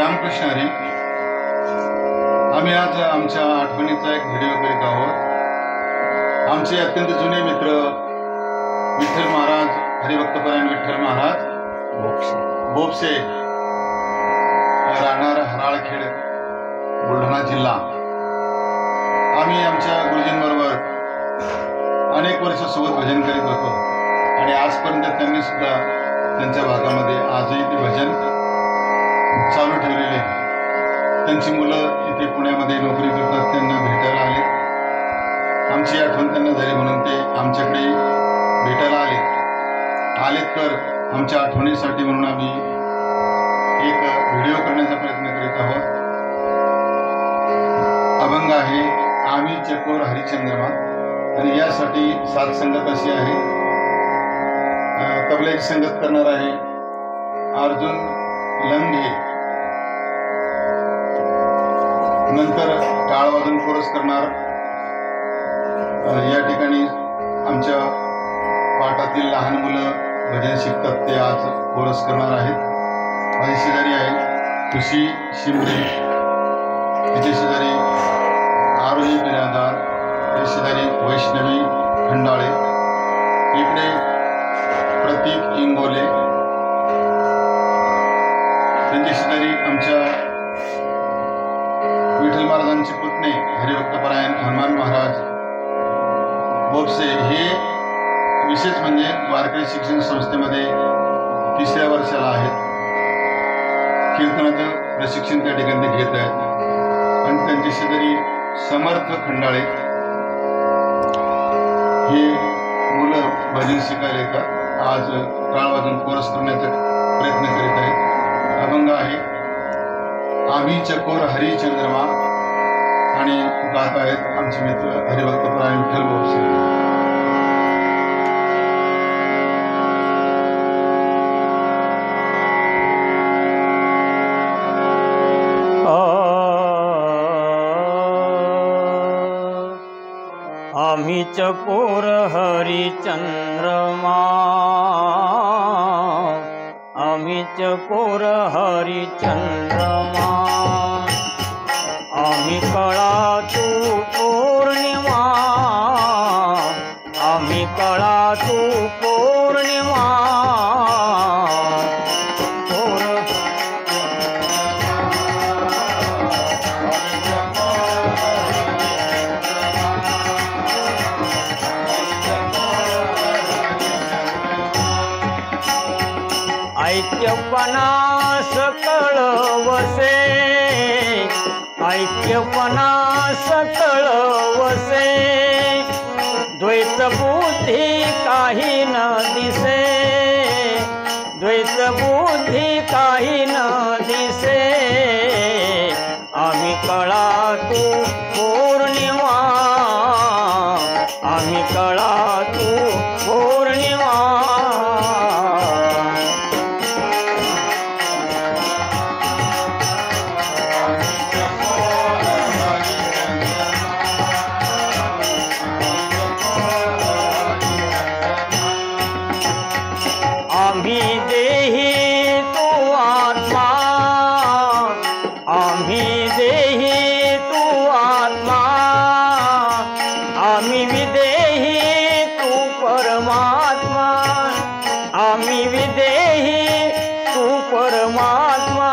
रामकृष्ण हरी. आम्ही आज आमच्या आठवणीचा एक व्हिडिओ करीत आहोत. आमचे अत्यंत जुने मित्र विठ्ठल महाराज, हरिभक्तपरायण विठ्ठल महाराज बोपसे, राहणार हराळखेड, बुलढाणा जिल्हा. आम्ही आमच्या गुरुजींबरोबर अनेक वर्ष सोबत भजन करीत होतो आणि आजपर्यंत त्यांनी सुद्धा त्यांच्या भागामध्ये आजही ते भजन चालू ठेवलेले. त्यांची मुलं इथे पुण्यामध्ये नोकरी करतात, त्यांना भेटायला आले. आमची आठवण त्यांना झाली म्हणून ते आमच्याकडे भेटायला आले तर आमच्या आठवणीसाठी म्हणून आम्ही एक व्हिडिओ करण्याचा प्रयत्न करीत आहोत. अभंग आहे आम्ही चकोर हरिचंद्रमा आणि यासाठी साथ संगत अशी आहे. तबल्याची संगत करणार आहे अर्जुन लंघे. नंतर टाळ वादन कोरस करणार या ठिकाणी आमच्या पाठातील लहान मुलं भजन शिकतात, ते आज कोरस करणार आहेत. माझी शेजारी आहे खुशी शिमरे, तिचे शेजारी आरोही बिरादार, तिचे शेजारी वैष्णवी खंडाळे, इकडे प्रतीक इंगोले, त्यांच्या शेजारी आमच्या विठ्ठल महाराजांचे पुतणे हरिभक्तपरायण हनुमान महाराज बोपसे. हे विशेष म्हणजे वारकरी शिक्षण संस्थेमध्ये 3ऱ्या वर्षाला आहेत. कीर्तनाचं प्रशिक्षण त्या ठिकाणी ते घेत आहेत. आणि त्यांच्या शेजारी समर्थ खंडाळे, हे मुलं भजन शिकायला येतात. आज टाळ वाजून कोरस करण्याचा प्रयत्न करीत आहेत. अभंग आहे आम्ही चकोर हरिचंद्रमा आणि गात आहेत आमचे मित्र हरिभक्तपरायण विठ्ठल बोपसे. आम्ही चकोर हरिचंद्रमा, आम्ही चकोर हरिचंद्रमा, आम्ही कळा तू पौर्णिमा, आम्ही कळा तू पौर्णिमा. ऐक्यपणा सकळ वसे, ऐक्यपणा सकळ वसे, द्वैत बुद्धी काही न दिसे, द्वैत बुद्धी काही न दिसे. आम्ही कळा तू पौर्णिमा, आम्ही कळा तू पौर्णिमा. आम्ही देही तू आत्मा, आम्ही देही तू आत्मा, आम्ही विदेही तू परमात्मा, आम्ही विदेही तू परमात्मा.